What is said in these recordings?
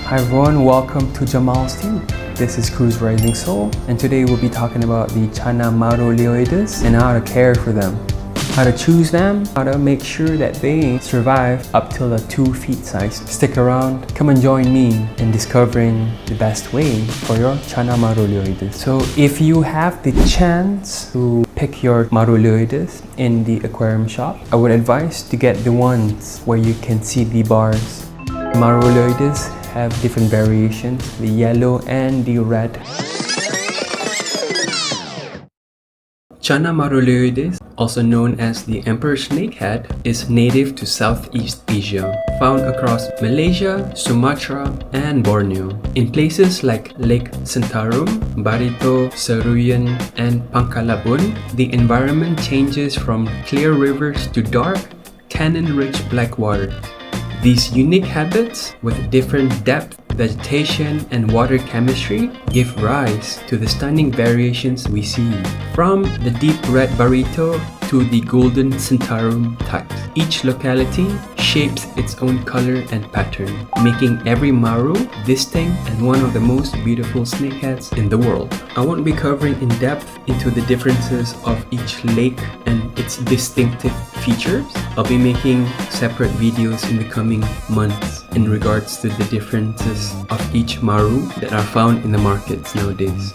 Hi everyone, welcome to Jamal's Team. This is Cruz Rising Soul, and today we'll be talking about the Channa Marulioides and how to care for them. How to choose them, how to make sure that they survive up till a 2 feet size. Stick around, come and join me in discovering the best way for your Channa Marulioides. So if you have the chance to pick your Marulioides in the aquarium shop, I would advise to get the ones where you can see the bars. Marulioides have different variations, the yellow and the red. Channa Marulioides, also known as the Emperor Snakehead, is native to Southeast Asia, found across Malaysia, Sumatra and Borneo. In places like Lake Sentarum, Barito, Seruyan and Pangkalan Bun, the environment changes from clear rivers to dark, tannin-rich blackwater. These unique habits with different depth, vegetation, and water chemistry give rise to the stunning variations we see, from the deep red Barito to the golden Sentarum types. Each locality shapes its own color and pattern, making every Maru distinct and one of the most beautiful snakeheads in the world. I won't be covering in depth into the differences of each lake and its distinctive features. I'll be making separate videos in the coming months in regards to the differences of each Maru that are found in the markets nowadays.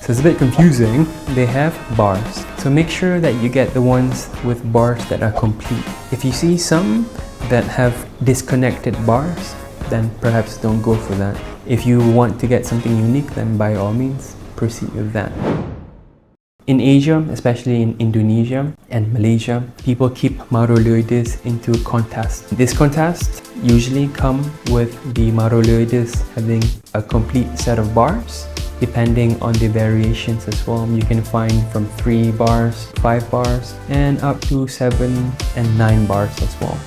So it's a bit confusing. They have bars, so make sure that you get the ones with bars that are complete. If you see some that have disconnected bars, then perhaps don't go for that. If you want to get something unique, then by all means proceed with that. In Asia, especially in Indonesia and Malaysia, people keep Marulioides into contests. This contest usually come with the Marulioides having a complete set of bars. Depending on the variations as well, you can find from 3 bars, 5 bars, and up to 7 and 9 bars as well.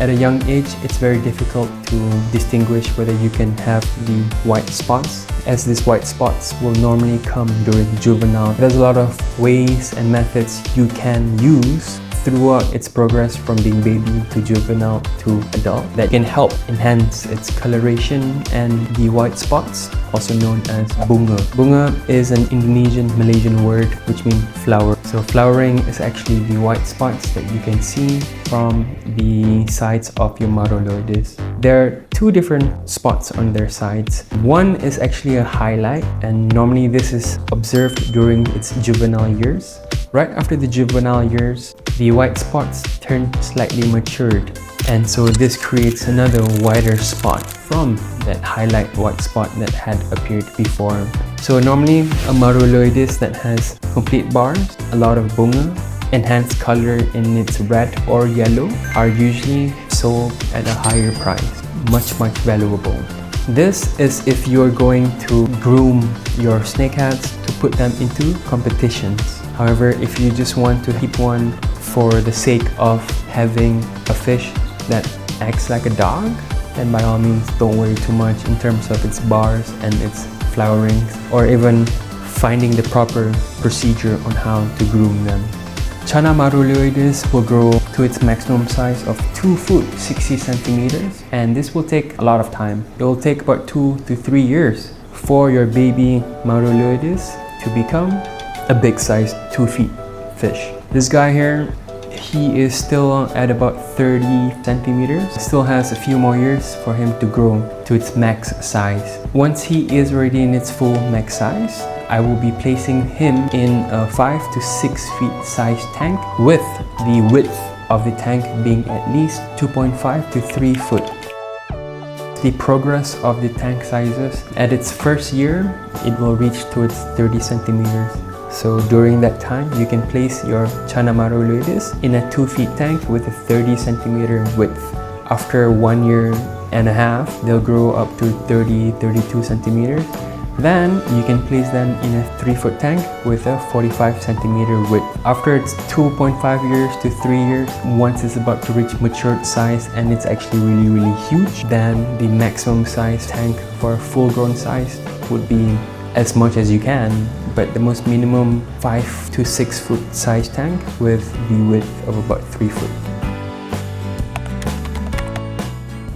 At a young age, it's very difficult to distinguish whether you can have the white spots, as these white spots will normally come during juvenile. There's a lot of ways and methods you can use throughout its progress from being baby to juvenile to adult that can help enhance its coloration and the white spots, also known as Bunga. Bunga is an Indonesian Malaysian word which means flower. So flowering is actually the white spots that you can see from the sides of your Marulioides. There are 2 different spots on their sides. One is actually a highlight, and normally this is observed during its juvenile years. Right after the juvenile years, the white spots turn slightly matured And so this creates another wider spot from that highlight white spot that had appeared before. So normally a Marulioides that has complete bars, a lot of bunga, enhanced color in its red or yellow are usually sold at a higher price, much valuable. This is if you're going to groom your snakeheads to put them into competitions. However, if you just want to keep one for the sake of having a fish that acts like a dog, then by all means don't worry too much in terms of its bars and its flowerings, or even finding the proper procedure on how to groom them. Channa Marulioides will grow to its maximum size of 2 foot 60 centimeters, and this will take a lot of time. It will take about 2 to 3 years for your baby Marulioides to become a big sized 2 feet fish. This guy here, he is still at about 30 centimeters. Still has a few more years for him to grow to its max size. Once he is already in its full max size, I will be placing him in a 5 to 6 feet size tank, with the width of the tank being at least 2.5 to 3 foot. The progress of the tank sizes, at its first year, it will reach to its 30 centimeters. So during that time, you can place your Channa Marulioides in a 2 feet tank with a 30 centimeter width. After 1 year and a half, they'll grow up to 32 centimeters. Then you can place them in a 3 foot tank with a 45 centimeter width. After it's 2.5 years to 3 years, once it's about to reach matured size and it's actually really huge, then the maximum size tank for a full grown size would be as much as you can, but the most minimum 5 to 6 foot size tank with the width of about 3 foot.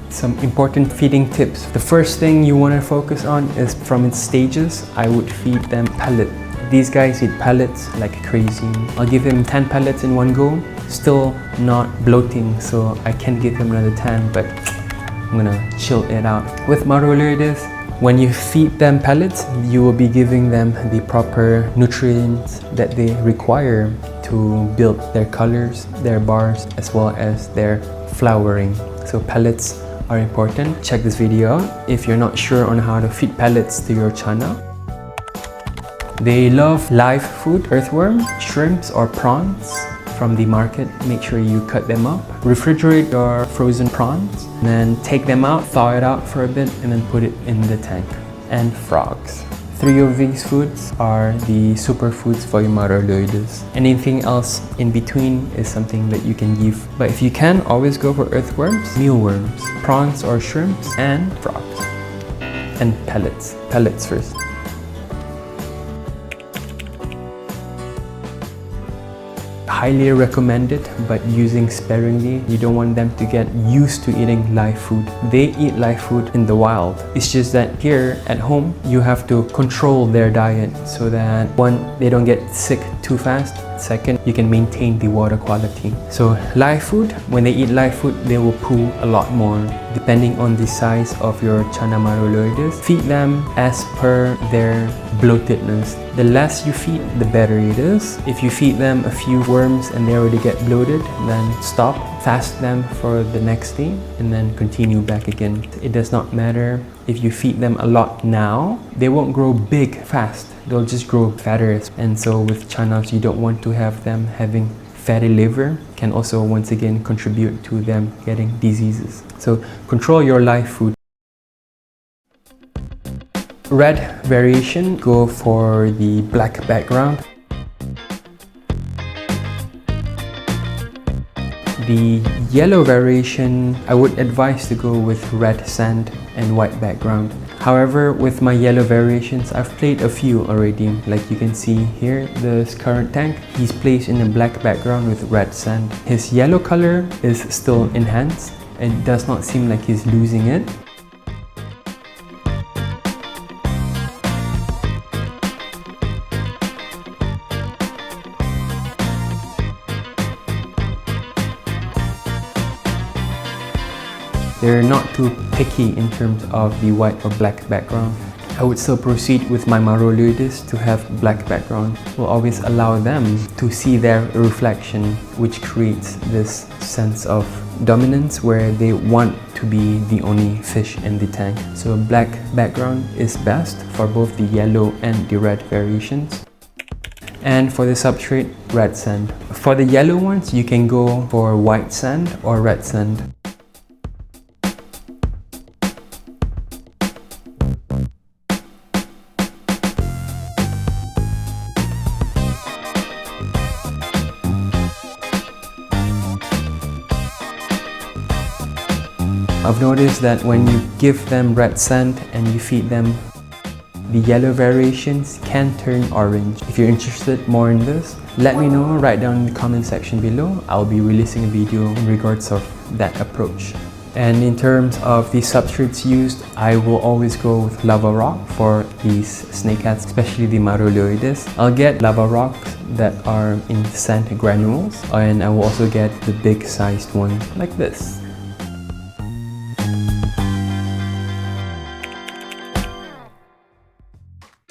Some important feeding tips. The first thing you want to focus on is from its stages. I would feed them pellet. These guys eat pellets like crazy. I'll give him 10 pellets in one go. Still not bloating, so I can give him another 10, but I'm gonna chill it out. With Marulioides, when you feed them pellets, you will be giving them the proper nutrients that they require to build their colors, their bars, as well as their flowering. So pellets are important. Check this video out if you're not sure on how to feed pellets to your Channa. They love live food, earthworms, shrimps or prawns from the market. Make sure you cut them up. Refrigerate your frozen prawns, and then take them out, thaw it out for a bit, and then put it in the tank. And frogs. 3 of these foods are the superfoods for your Marulioides. Anything else in between is something that you can give. But if you can, always go for earthworms, mealworms, prawns or shrimps, and frogs. And pellets. Pellets first. Highly recommended, but using sparingly. You don't want them to get used to eating live food. They eat live food in the wild. It's just that here at home, you have to control their diet so that one, they don't get sick too fast. Second, you can maintain the water quality. So live food, when they eat live food, they will poo a lot more. Depending on the size of your Channa Marulioides, feed them as per their bloatedness. The less you feed, the better it is. If you feed them a few worms and they already get bloated, then stop, fast them for the next day, and then continue back again. It does not matter if you feed them a lot now, they won't grow big fast. They'll just grow fatter. And so with Channas, you don't want to have them having fatty liver. Can also once again contribute to them getting diseases. So control your live food. Red variation, go for the black background. The yellow variation, I would advise to go with red sand and white background. However, with my yellow variations, I've played a few already. Like you can see here, this current tank, he's placed in a black background with red sand. His yellow color is still enhanced. It does not seem like he's losing it. They're not too picky in terms of the white or black background. I would still proceed with my Marulioides to have black background. Will always allow them to see their reflection, which creates this sense of dominance where they want to be the only fish in the tank. So black background is best for both the yellow and the red variations. And for the substrate, red sand. For the yellow ones, you can go for white sand or red sand. I've noticed that when you give them red sand and you feed them, the yellow variations can turn orange. If you're interested more in this, let me know right down in the comment section below. I'll be releasing a video in regards of that approach. And in terms of the substrates used, I will always go with lava rock for these snakeheads, especially the Marulioides. I'll get lava rocks that are in sand granules, and I will also get the big sized one like this.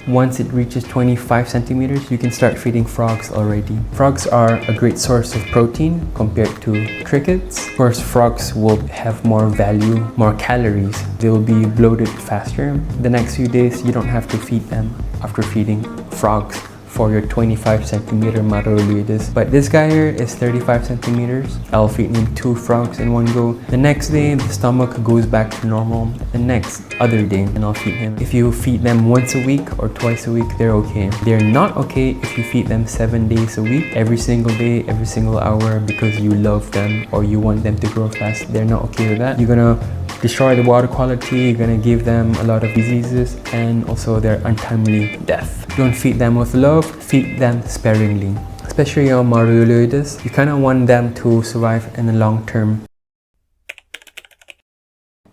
Once it reaches 25 centimeters, you can start feeding frogs already. Frogs are a great source of protein compared to crickets. Of course, frogs will have more value, more calories. They will be bloated faster. The next few days, you don't have to feed them after feeding frogs for your 25 centimeter Marulioides. But this guy here is 35 centimeters. I'll feed him 2 frogs in one go. The next day, the stomach goes back to normal. The next other day, and I'll feed him. If you feed them once a week or twice a week, they're okay. They're not okay if you feed them 7 days a week, every single day, every single hour, because you love them or you want them to grow fast. They're not okay with that. You're gonna destroy the water quality, you're gonna give them a lot of diseases and also their untimely death. Don't feed them with love, feed them sparingly. Especially your Marulioides, you kind of want them to survive in the long term.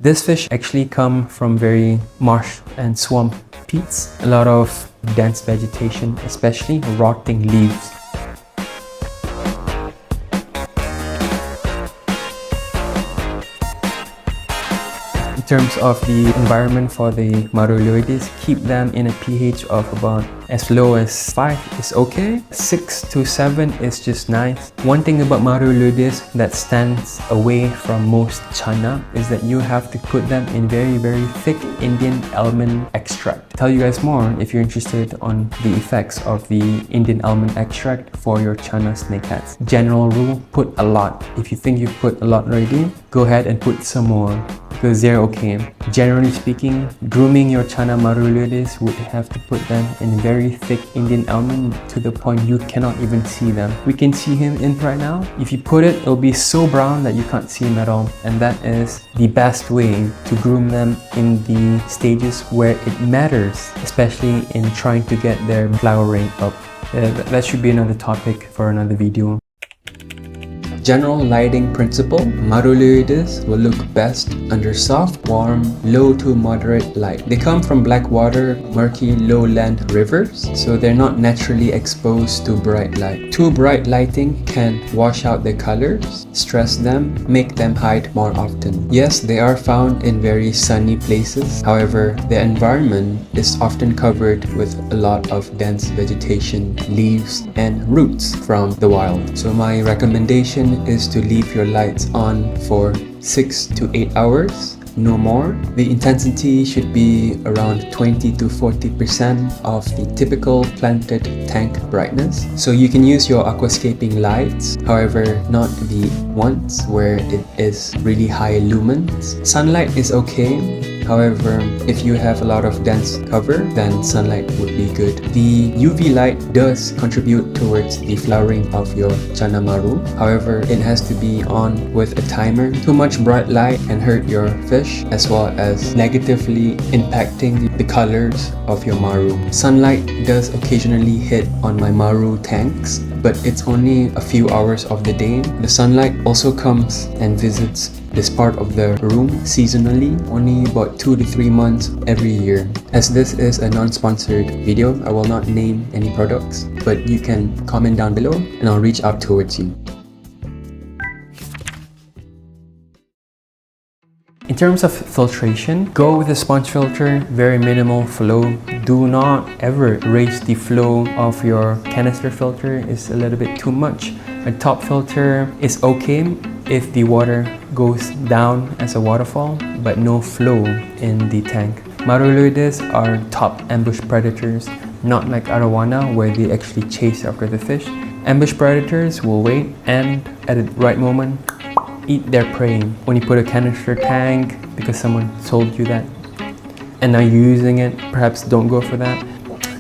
This fish actually come from very marsh and swamp peats. A lot of dense vegetation, especially rotting leaves. In terms of the environment for the Marulioides, keep them in a pH of about as low as 5 is okay. 6 to 7 is just nice. One thing about Marulioides that stands away from most Channa is that you have to put them in very thick Indian almond extract. I'll tell you guys more if you're interested on the effects of the Indian almond extract for your Channa snakeheads. General rule, put a lot. If you think you've put a lot already, go ahead and put some more, because they're okay. Generally speaking, grooming your Channa Marulioides would have to put them in very thick Indian almond to the point you cannot even see them. We can see him in right now. If you put it, it'll be so brown that you can't see him at all. And that is the best way to groom them in the stages where it matters, especially in trying to get their flowering up. That should be another topic for another video. General lighting principle, Marulioides will look best under soft, warm, low to moderate light. They come from blackwater, murky, lowland rivers, so they're not naturally exposed to bright light. Too bright lighting can wash out their colors, stress them, make them hide more often. Yes, they are found in very sunny places. However, the environment is often covered with a lot of dense vegetation, leaves, and roots from the wild. So my recommendation is to leave your lights on for 6 to 8 hours, no more. The intensity should be around 20 to 40% of the typical planted tank brightness. So you can use your aquascaping lights, however not the ones where it is really high lumens. Sunlight is okay. However, if you have a lot of dense cover, then sunlight would be good. The UV light does contribute towards the flowering of your Channa Maru. However, it has to be on with a timer. Too much bright light can hurt your fish as well as negatively impacting the colors of your Maru. Sunlight does occasionally hit on my Maru tanks, but it's only a few hours of the day. The sunlight also comes and visits this part of the room seasonally, only about 2 to 3 months every year. As this is a non-sponsored video, I will not name any products, but you can comment down below and I'll reach out towards you. In terms of filtration, go with a sponge filter, very minimal flow. Do not ever raise the flow of your canister filter, it's a little bit too much. A top filter is okay, if the water goes down as a waterfall but no flow in the tank. Marulioides are top ambush predators, not like arowana where they actually chase after the fish. Ambush predators will wait and at the right moment eat their prey. When you put a canister tank because someone told you that and now you're using it, perhaps don't go for that,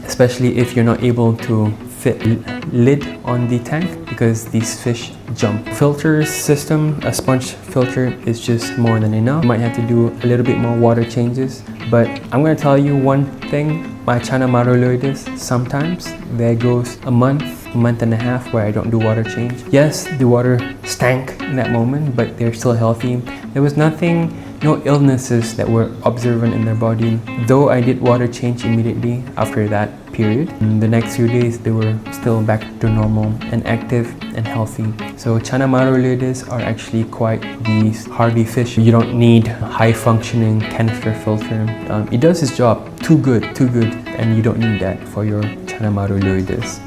especially if you're not able to fit lid on the tank because these fish jump. Filter system, a sponge filter is just more than enough. You might have to do a little bit more water changes, but I'm going to tell you one thing. My Channa Marulioides, sometimes there goes a month and a half where I don't do water change. Yes, the water stank in that moment, but they're still healthy. There was nothing, no illnesses that were observant in their body, though I did water change immediately after that period. In the next few days, they were still back to normal and active and healthy. So Channa Marulioides are actually quite these hardy fish. You don't need high functioning canister filter. It does its job, too good, and you don't need that for your Channa Marulioides.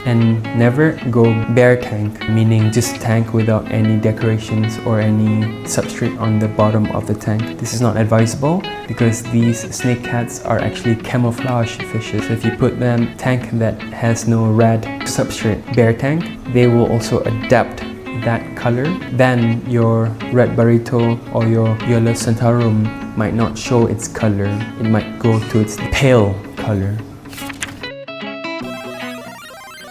And never go bare tank, meaning just tank without any decorations or any substrate on the bottom of the tank. This is not advisable because these snakeheads are actually camouflage fishes. So if you put them tank that has no red substrate, bare tank, they will also adapt that color. Then your red Barito or your Yellow Sentarum might not show its color. It might go to its pale color.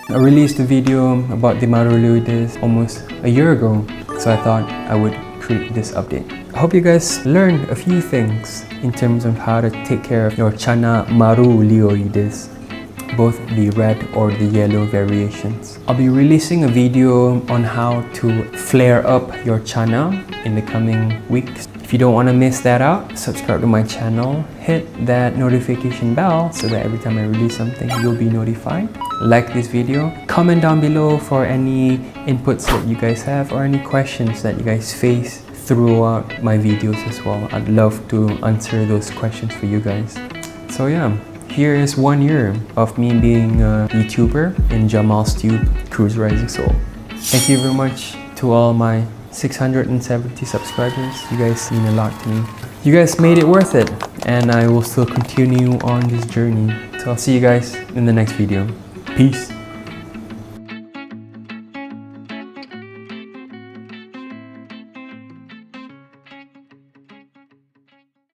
I released a video about the Marulioides almost a year ago, so I thought I would create this update. I hope you guys learned a few things in terms of how to take care of your Channa Marulioides, both the red or the yellow variations. I'll be releasing a video on how to flare up your Channa in the coming weeks. If you don't want to miss that out, subscribe to my channel, hit that notification bell so that every time I release something, you'll be notified. Like this video, comment down below for any inputs that you guys have or any questions that you guys face throughout my videos as well. I'd love to answer those questions for you guys. So yeah, here is 1 year of me being a YouTuber in Jamal's Tube, Cruise Rising Soul. Thank you very much to all my 670 subscribers. You guys mean a lot to me. You guys made it worth it, and I will still continue on this journey. So I'll see you guys in the next video. Peace.